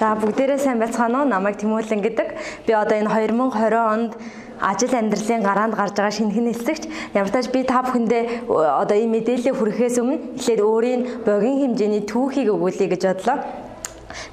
За бүгдээрээ сайн байцгаана уу? Намайг Тэмүүлэн гэдэг. Би одоо энэ 2020 онд ажил амьдралын гараанд гарч байгаа шинэхэн нэлсэгч. Ямар ч тач би та бүхэндээ одоо энэ мэдээлэл хүрэхээс өмнө эхлээд өөрийн богино хэмжээний түүхийг өгүүлье гэж бодлоо.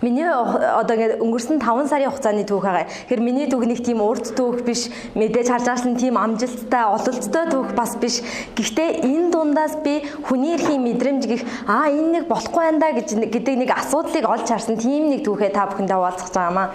Миний одоо ингээд өнгөрсөн 5 сарын хугацааны түүх байгаа. Тэгэхээр миний түүх нэг тийм урт түүх биш, мэдээж харж байгаа нь тийм амжилттай, ололцтой түүх бас биш. Гэхдээ энэ дундаас би хүний эрхийн мэдрэмж гих энэ нэг болохгүй байна да гэдэг нэг асуудлыг олж харсан тийм нэг түүхээ та бүхэндээ хуваалцах гэж байгаамаа.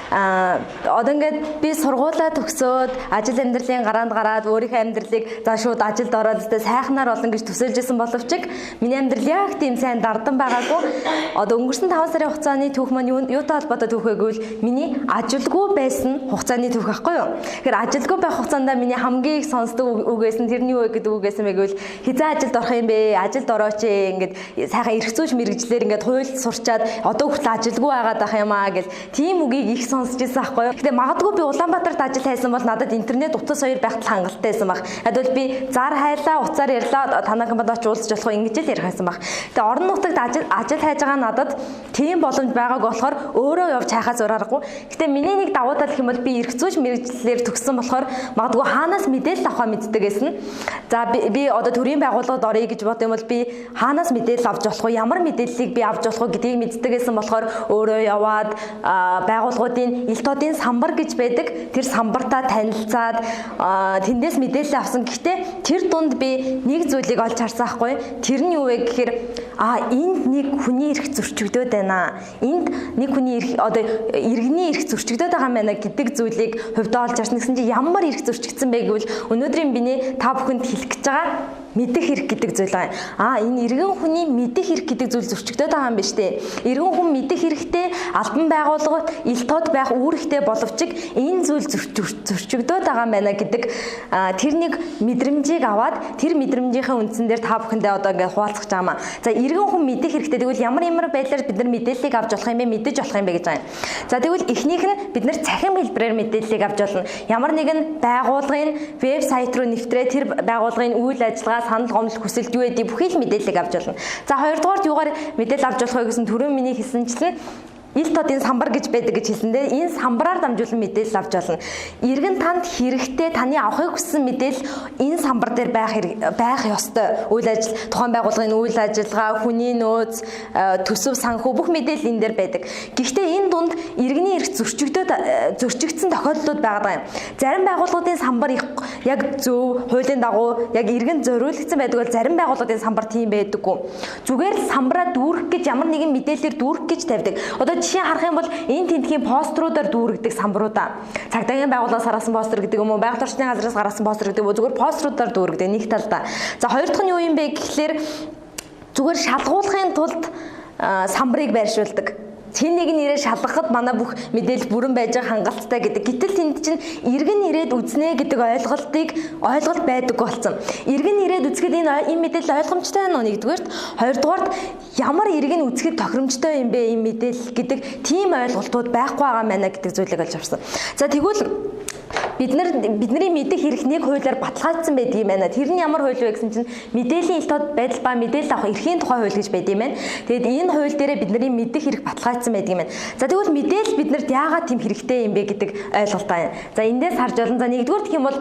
Одоо ингээд би сургуулаа төгсөөд ажил амьдралын гараанд гараад өөрийнхөө амьдралыг за шууд ажилд ороод тэ сайхнаар олон гэж төсөөлж исэн боловч миний амьдрал яг тийм сайн дардан байгаагүй. Одоо өнгөрсөн 5 сарын хугацааны түүх маань юутай холбоотой түүх вэ гэвэл миний ажилгүй байсан хугацааны түүх байхгүй юу? Тэгэхээр ажилгүй байх хугацаанд миний хамгийн их сонсдог үгээс нь тэрний юу гэдэг үгээс юм бэ гэвэл хизээ ажилд орох юм бэ? Ажилд орооч ингээд сайхан эргцүүлж мэрэгжлэр ингээд хууль сурчаад одоо хүртэл ажилгүй байгаад байх юм аа гэл тийм үгийг их сонсч ирсэн байхгүй юу. Гэтэ магадгүй би Улаанбаатарт ажил хайсан бол надад интернет утас хоёр байхад хангалттай байсан баг. Хэдвэл би зар хайлаа, уцаар ярьлаа, танаа компанид уулзч болох ингэж л ярих байсан баг. Гэтэ орон нутагт ажил хайж байгаа надад тийм боломж байгааг болохоор өөрөө явж хайхаа зураарахгүй. Гэтэ миний нэг давуу тал гэх юм бол би эргцүүлж мэрэгчлэр төгссөн болохоор магадгүй хаанаас мэдээлэл авахаа мэддэг гэсэн. За би одоо төрийн байгууллагад оръё гэж бодсон юм бол би хаанаас мэдээлэл авч болох вэ? Ямар мэдээллийг би авч болох вэ гэдгийг мэддэг гэсэн болохоор өөрөө яваад байгууллагуудын ил тодын самбар гэж байдаг. Тэр самбартаа танилцаад тэндээс мэдээлэл авсан. Гэхдээ тэр дунд би нэг зүйлийг олж харсан хгүй. Тэр нь юу вэ гэхээр энд нэг хүний эрх зөрчигдөөд байна. Энд нэг хүний эрх одоо иргэний эрх зөрчигдөөд байгаа юм байна гэдэг зүйлийг хувьдаа олж харсан. Гэсэн чинь ямар эрх зөрчигдсөн бэ гэвэл өнөөдрийн биний та бүхэнд хэлэх гэж байгаа мэдэх хэрэг гэдэг зүйл байна. Энэ иргэн хүний мэдэх хэрэг гэдэг зүйл зөрчигдөөд байгаа юм биш үү? Иргэн хүн мэдэх хэрэгтэй, албан байгууллагууд ил тод байх үүрэгтэй боловч энэ зүйл зөрчигдөөд байгаа юм байна гэдэг тэр нэг мэдрэмжийг аваад тэр мэдрэмжийнхээ үндсэн дээр та бүхэндээ одоо ингээд хуваалцах гэж байгаа юм. За иргэн хүн мэдэх хэрэгтэй. Тэгвэл ямар байдлаар бид нар мэдээллийг авч болох юм бэ? Мэдэж болох юм бэ гэж байгаа юм. За тэгвэл эхнийх нь бид нар цахим хэлбэрээр мэдээллийг авч болно. Ямар нэгэн байгууллагын вебсайт руу нэвтрээ тэр байгууллагын үйл ажиллагаа санал гомдол хүсэлт юу гэдэг бүхий л мэдээллийг авч болно. За хоёрдугаар юугаар мэдээлэл авч болох вэ гэсэн түрүүн миний хэлсэнчлэн ил тодын самбар гэж байдаг гэж хэлсэндээ энэ самбараар дамжуулан мэдээлэл авч болно. Иргэн танд хэрэгтэй таны авахыг хүссэн мэдээлэл энэ самбар дээр байх ёстой. Үйл ажил тухайн байгууллагын үйл ажиллагаа, хүний нөөц, төсөв санхүү бүх мэдээлэл энэ дээр байдаг. Гэхдээ энэ дунд иргэний эрх зөрчигдсөн тохиолдлууд байгаа юм. Зарим байгууллагуудын самбар яг зөв хуулийн дагуу яг иргэн зориулагдсан байдаг бол зарим байгууллагуудын самбар тийм байдаггүй. Зүгээр л самбараа дүүрэх гэж ямар нэгэн мэдээлэлээр дүүрэх гэж тавьдаг. Одоо жишээ харах юм бол энэ тентхийн поструудаар дүүргдэг самбаруудаа. Цагдаагийн байгууллагаас гаргасан постэр гэдэг юм уу, байгаль орчны газраас гаргасан постэр гэдэг юм уу, зүгээр поструудаар дүүргдэг нэг талдаа. За хоёр дахь нь юу юм бэ гэхлээр зүгээр шалгуулахын тулд самбарыг байршуулдаг. Хэн нэг нь ирээд шалгахад манай бүх мэдээлэл бүрэн байж байгаа хангалттай гэдэг. Гэтэл тэнд чинь иргэн ирээд үзнэ гэдэг ойлголт байдаг болсон. Иргэн ирээд үзэхэд энэ мэдээлэл ойлгомжтой байна уу нэгдүгээрт, хоёрдугаарт ямар иргэн үзэхэд тохиромжтой юм бэ энэ мэдээлэл гэдэг тийм ойлголтууд байхгүй байгаа юм байна гэдэг зүйлийг олж авсан. За тэгвэл бидний мэдэх хэрэг нэг хуулиар баталгаажсан байдаг юм байна. Тэр нь ямар хууль вэ гэсэн чинь мэдээллийн ил тод байдал ба мэдээлэл авах эрхийн тухай хууль гэж байдаг юм байна. Тэгэд энэ хууль дээрээ бидний мэдэх хэрэг баталгаажсан байдаг юм байна. За тэгвэл мэдээлэл биднэрт яагаад тийм хэрэгтэй юм бэ гэдэг ойлголт байна. За эндээс харж олон. За нэгдүгээр гэх юм бол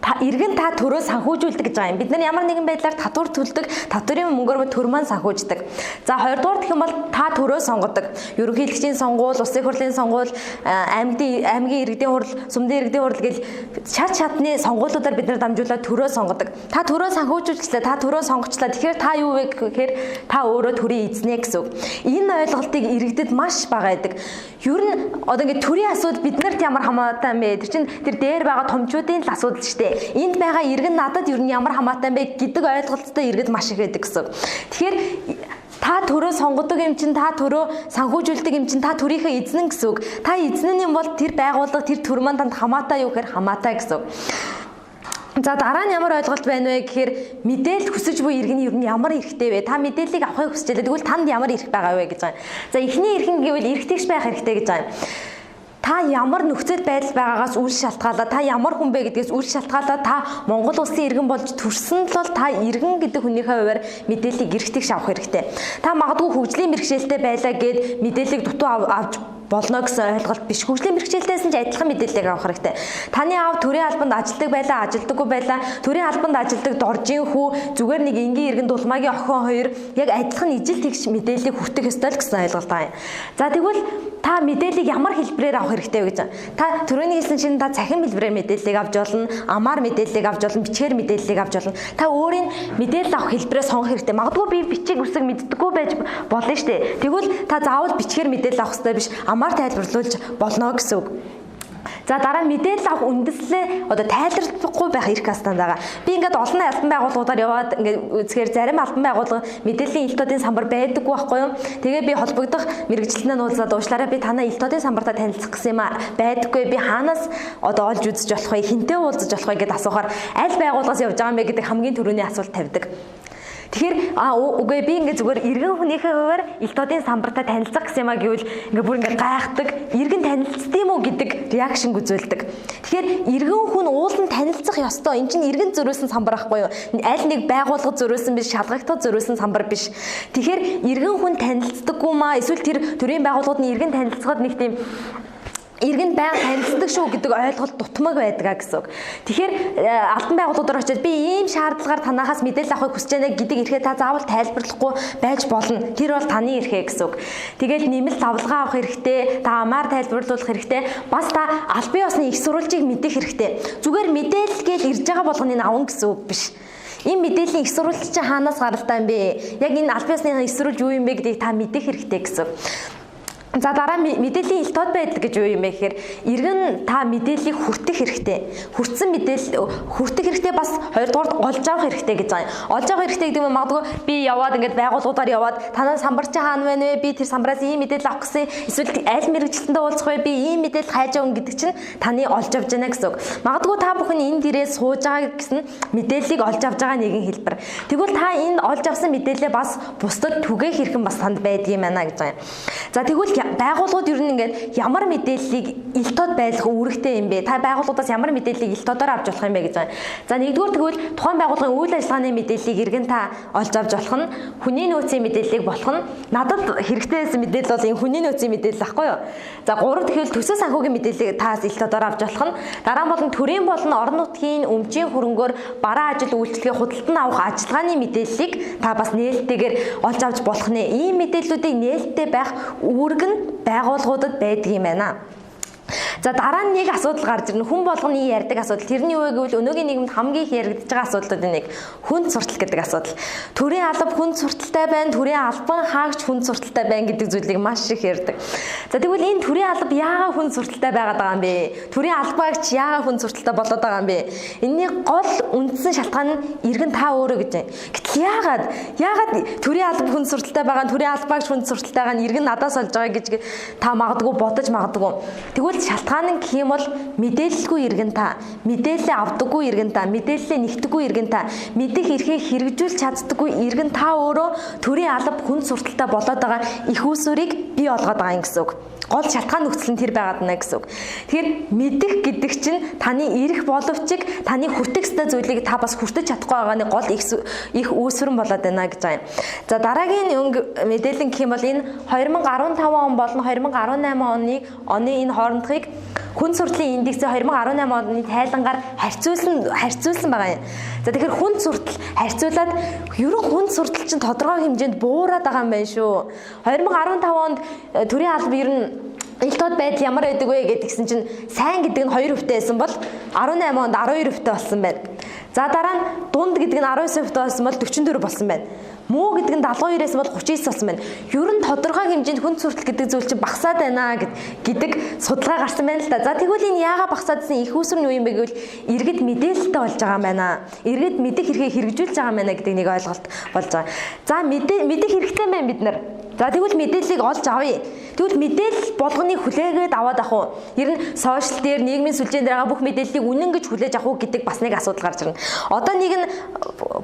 иргэн та төрөө санхүүжүүлдэг гэж байгаа юм. Бид нар ямар нэгэн байдлаар татвар төлдөг, татварын мөнгөөр төр маань санхүүждэг. За хоёрдугаар гэх юм бол та төрөө сонгодог. Ерөнхийлөгчийн сонгуул, улсын хурлын сонгуул, аймгийн иргэдийн хурал, сумдын иргэдийн хурал гэл шатны сонгуулиудаар бид нар дамжуулаад төрөө сонгодог. Та төрөө санхүүжүүлчихлээ, та төрөө сонгочлаа. Тэгэхээр та юу вэ гэхээр та өөрөө төрийн эзнэ гэсэн үг. Энэ ойлголтыг иргэдэд маш бага байдаг. Ер нь одоо ингээд төрийн асуудал биднэрт ямар хамаатай юм бэ? Тэр чинь тэр дээр байгаа томчуудын л асуудал шүү дээ. Энд байгаа иргэн надад ер нь ямар хамаатай юм бэ гэдэг ойлголттой иргэд маш их байдаг гэсэн. Тэгэхээр та төрөө сонгодог юм чинь, та төрөө санхүүжүүлдэг юм чинь, та төрийнхөө эзэн гэсэн үг. Та эзэн нь бол тэр байгууллага, тэр төр маань танд хамаатай юу гэхээр хамаатай гэсэн үг. За дараа нь ямар ойлголт байна вэ гэхээр мэдээлэл хүсэж буй иргэний ер нь ямар эрхтэй вэ? Та мэдээллийг авахыг хүсэж байлаа. Тэгвэл танд ямар эрх байгаа вэ гэж байгаа юм. За эхний эрх нь гэвэл эрхтэйгч байх хэрэгтэй гэж байгаа юм. Та ямар нөхцөл байдал байгаагаас үл шалтгаалаад та ямар хүн бэ гэдгээс үл шалтгаалаад та Монгол улсын иргэн болж төрсөн л та иргэн гэдэг хүнийхээ хувьар мэдээллийг эрхтгийгш авах хэрэгтэй. Та магадгүй хөгжлийн бэрхшээлтэй байлаа гэд мэдээллийг дутуу авч болно гэсэн ойлголт биш. Хөгжлийн бэрхшээлтэйсэн ч адилхан мэдээллийг авах хэрэгтэй. Таны аав төрийн албанд ажилдаг байлаа, ажилдаггүй байлаа. Төрийн албанд ажилдаг доржийн хүү зүгээр нэг энгийн иргэн дулмаагийн охин хоёр яг адилхан ижил тэгш мэдээллийг хүртэх ёстой л гэсэн ойлголт байна. За тэгвэл та мэдээллийг ямар хэлбэрээр авах хэрэгтэй вэ гэж байна. Та түрүүний хэлсэн чинь та цахим хэлбэрээр мэдээллийг авч болно, амаар мэдээллийг авч болно, бичгээр мэдээллийг авч болно. Та өөрийн мэдээлэл авах хэлбэрээ сонгох хэрэгтэй. Магадгүй би бичиг үсэг мэддэггүй байж болно шүү дээ. Тэгвэл та заавал бичгээр мэдээлэл авах хэрэгтэй биш, амаар тайлбарлуулж болно гэсэн үг. За дараа мэдээлэл авах үндэслэлээ одоо тайлбарлахгүй байх эрх хастанд байгаа. Би ингээд олон албан байгууллагуудаар яваад ингээд үзэхээр зарим албан байгууллага мэдээллийн элтодын самбар байдаггүй байхгүй юу? Тэгээ би холбогдох мэрэгчлэнээ нуулзаад уушлаараа би танаа элтодын самбартаа танилцах гэсэн юм аа. Байдаггүй би хаанаас одоо олж үзэж болох вэ? Хинтээ уулзаж болох вэ гэдээ асуухаар аль байгууллагаас явж байгаа юм бэ гэдэг хамгийн түрүүний асуулт тавьдаг. Тэгэхээр үгүй би ингээд зүгээр иргэн хүнийхээ хуваар элтодын самбартаа танилцах гэсэн юм а гэвэл ингээд бүр ингээд гайхдаг, иргэн танилцд юм уу гэдэг реакшн үзүүлдэг. Тэгэхээр иргэн хүн уулын танилцах ёстой. Энд чинь иргэн зөрөөсөн самбар байхгүй юу? Аль нэг байгууллага зөрөөсөн биш, шалгагдах зөрөөсөн самбар биш. Тэгэхээр иргэн хүн танилцдаггүй маа, эсвэл тэр төрийн байгууллагууд нь иргэн танилцахад нэг тийм иргэн байнга танилцдаг шүү гэдэг ойлголт дутмаг байдаг гэсэн үг. Тэгэхээр албан байгууллагуудаар очиод би ийм шаардлагаар танахаас мэдээлэл авахыг хүсэж байна гэдэг эрхээ та заавал тайлбарлахгүй байж болно. Тэр бол таны эрхээ гэсэн үг. Тэгээд нэмэлт авалгаа авах хэрэгтэй, та амаар тайлбарлуулах хэрэгтэй, бас та албан ёсны их сурвалжийг мэдэх хэрэгтэй. Зүгээр мэдээлэл гэж ирж байгаа болгоныг авах гэсэн үг биш. Энэ мэдээллийн их сурвалж чинь хаанаас гаралтай юм бэ? Яг энэ албан ёсны их сурвалж юу юм бэ гэдгийг та мэдэх хэрэгтэй гэсэн. За дараа мэдээллийн элтод байдал гэж юу юм бэ гэхээр иргэн та мэдээллийг хүртэх хэрэгтэй. Хүртсэн мэдээлэл хүртэх хэрэгтэй бас хоёрдугаар олж авах хэрэгтэй гэж байгаа. Олж авах хэрэгтэй гэдэг нь магадгүй би яваад ингээд байгууллагуудаар яваад танаа самбар чи хаана байна вэ? Би тэр самбараас ийм мэдээлэл авах гэсэн. Эсвэл аль мэрэгчлэнтэй уулзах вэ? Би ийм мэдээлэл хайж авах гэдэг чинь таны олж авч яана гэсэн үг. Магадгүй та бүхэн энэ дээрээ сууж байгаа гэсэн мэдээллийг олж авч байгаа нэгэн хэлбэр. Тэгвэл та энэ олж авсан мэдээлэлээ бас бусдад түгээх хэрхэн бас танд байдгийм байна гэж байгаа. За тэгвэл байгууллагууд ер нь ингээд ямар мэдээллийг элтод байлгах үүрэгтэй юм бэ? Та байгууллагуудаас ямар мэдээллийг элтодоор авч болох юм бэ гэж байна. За нэгдүгээр тэгвэл тухайн байгууллагын үйл ажиллагааны мэдээллийг иргэн та олж авч болох нь, хүний нөөцийн мэдээллийг болох нь, надад хэрэгтэй байсан мэдээлэл бол энэ хүний нөөцийн мэдээлэл ахгүй юу? За гурав дахь нь төсөө санхүүгийн мэдээллийг таас элтодоор авч болох нь, дараа нь болон төрийн болон орон нутгийн өмчийн хөрөнгөөр бараа ажил үйлчлэгээ худалдан авах ажиллагааны мэдээллийг та бас нээлттэйгээр олж авч болох нэ. Ийм мэдээллүүдийг нээлттэй байх үүрэг нь байгууллагуудад байдаг юм байна. За дараа нь нэг асуудал гарч ирнэ. Хүн болгоны ярьдаг асуудал. Тэрний юу вэ гэвэл өнөөгийн нийгэмд хамгийн их яригдж байгаа асуудлуудын нэг хүнд суртал гэдэг асуудал. Төрийн алба хүнд сурталтай байна, төрийн албан хаагч хүнд сурталтай байна гэдэг зүйлийг маш их ярьдаг. За тэгвэл энэ төрийн алба яагаад хүнд сурталтай байгаад байгаа юм бэ? Төрийн албаагч яагаад хүнд сурталтай болоод байгаа юм бэ? Энэний гол үндсэн шалтгаан нь иргэн та өөрөө гэж байна. Гэтэл яагаад төрийн алба хүнд сурталтай байгаа, төрийн албаагч хүнд сурталтай байгаа нь иргэн надаас олж байгаа гэж та магадгүй бодож магадгүй. Тэгвэл шалтгаан нь гэх юм бол мэдээлэлгүй иргэн та, мэдээлэл авдаггүй иргэн та, мэдээлэлээ нэгтгэхгүй иргэн та, мэдих эрхээ хэрэгжүүлж чаддаггүй иргэн та өөрөө төрийн алба хүнд сурталтай болоод байгаа их үүсвэрийг бий болгоод байгаа юм гэсэн үг. Гол шалтгаан нөхцөл нь тэр байгаад байна гэсэн үг. Тэгэхээр мэдих гэдэг чинь таны эрх боловч таны хүртэх ёстой зүйлийг та бас хүртэж чадахгүй байгааны гол их үүсвэрэн болоод байна гэж байна. За дараагийн мэдээлэл гэх юм бол энэ 2015 он болон 2018 оны энэ хоорондохыг хүн суртлын индексийн 2018 оны тайлангаар харьцуулсан байгаа юм. За тэгэхээр хүн суртал харьцуулаад ерөн хүн суртал чинь тодорхой хэмжээнд буураад байгаа юм байна шүү. 2015 онд төрийн алба ер нь элтод байдал ямар байдаг вэ гэдгсэн чинь сайн гэдэг нь 2% байсан бол 18 онд 12% болсон байна. За дараа нь дунд гэдэг нь 19% болсон бол 44 болсон байна. Муу гэдэг нь 72-ээс бол 39 болсон байна. Ер нь тодорхой хэмжээнд хүн суртал гэдэг зүйл чинь багасаад байна гэдэг судалгаа гарсан байна л да. За тэгвэл энэ яагаад багасаадсан их үүсвэр нь юу юм бэ гэвэл иргэд мэдээлэлтэй болж байгаа юм байна. Иргэд мэдих хэрэгээ хэрэгжүүлж байгаа юм байна гэдэг нэг ойлголт болж байгаа. За мэдих хэрэгтэй байна бид нар. За тэгвэл мэдээллийг олж авъя. Тэгвэл мэдээлэл болгоныг хүлээгээд аваад ах уу? Ер нь сошиал дээр, нийгмийн сүлжээн дээр байгаа бүх мэдээллийг үнэн гэж хүлээж авах уу гэдэг бас нэг асуудал гарч ирнэ. Одоо нэг нь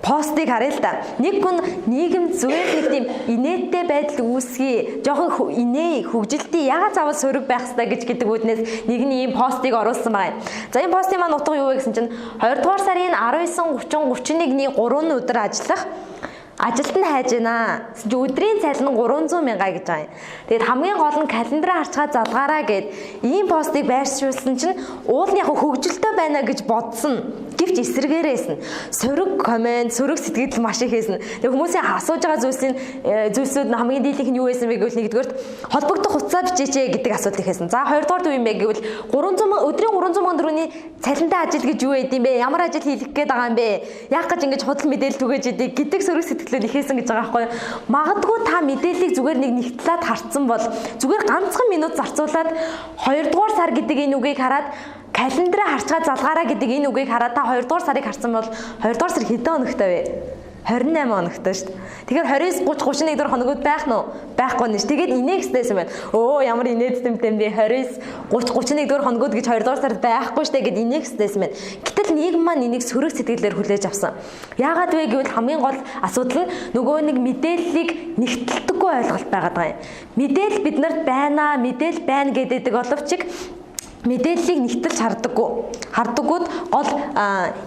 постыг харъя л да. Нэг хүн нийгэм зүгээр нэг тийм инээдтэй байдал үүсгий, жоохон инээ, хөвгөлтийн ягаад заавал сөрөг байх хэрэгтэй гэдэг үүднээс нэг нь ийм постыг оруулсан байна. За энэ постын маань утга юу вэ гэсэн чинь 2 дугаар сарын 19, 30, 31-ний 3 өдөр ажиллах Ажилд нь хайж байна. Өдрийн цалин 300 мянга гэж байгаа юм. Тэгээд хамгийн гол нь календараа харцгаа залгаараа гэд ийм постыг байршуулсан чинь уул нь яг хөгжилтэй байна гэж бодсон. Гэвч эсэргээрээс нь сөрөг комент, сөрөг сэтгэл маш их хийсэн. Тэгээд хүмүүсийн асууж байгаа зүйлсүүд хамгийн дийлэнх нь юу байсан бэ гэвэл нэгдүгээр холбогдох хугацаа бичээч гэдэг асуулт хийсэн. За хоёрдугаар юу юм бэ гэвэл 300 өдрийн 300 сая төгрөгийн цалинтай ажил гэж юу байд юм бэ? Ямар ажил хийх гээд байгаа юм бэ? Яах гэж ингэж худал мэдээлэл түгээж идэг гэдэг сөрөг сэтгэлүүд ихээсэн гэж байгаа байхгүй юу? Магадгүй та мэдээллийг зүгээр нэг талаад харцсан бол зүгээр ганцхан минут зарцуулаад 2 дугаар сар гэдэг энэ үгийг хараад календараа харцгаа залгаараа гэдэг энэ үгийг хараад та 2 дугаар сарыг харсан бол 2 дугаар сар хэдэн хоногтой вэ? 28 хоногтой шүү дээ. Тэгэхээр 29, 30, 31 дугаар хоногуд байх нь уу? Байхгүй нэ. Тэгээд инээхсдээс юм байна. Өө ямар инээдтэй юм бэ? 29, 30, 31 дугаар хоногуд гэж 2 дугаар сард байхгүй шүү дээ гэд инээхсдээс юм байна. Гэтэл нийгэм маань энийг сөрөг сэтгэлээр хүлээж авсан. Яагаад вэ гэвэл хамгийн гол асуудал нь нөгөө нэг мэдээллийг нэгтэлдэггүй ойлголт байгаа юм. Мэдээлэл биднэрт байна, мэдээлэл байна гэдэг боловч мэдээллийг нэгтэлж хардаггүйд гол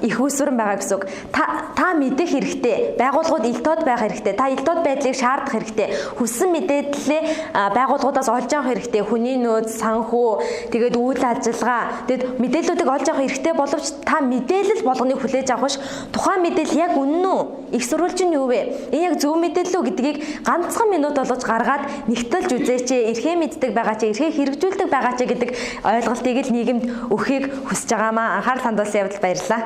их үүсвэрэн байгаа гэсэн үг. Та мэдэх хэрэгтэй. Байгууллагууд илтод байх хэрэгтэй. Та илтод байдлыг шаардах хэрэгтэй. Хүссэн мэдээллээ байгууллагуудаас олж авах хэрэгтэй. Хүний нөөц, санхүү, тэгээд үйл ажиллагаа. Тэгээд мэдээллүүдийг олж авах хэрэгтэй боловч та мэдээлэл болгоныг хүлээж авах ш. Тухайн мэдээлэл яг үнэн үү? Их сурвалж нь юу вэ? Энэ яг зөв мэдээлэл үү гэдгийг ганцхан минут болгож гаргаад нэгтэлж үзээч. Эрхээ мэддэг байгаа ч, эрхээ хэрэгжүүлдэг байгаа ч гэдэг ойлголтыг л нийгэмд өгөхийг хүсэж байгаамаа. Анхаарал хандуулсан явдал баярлалаа.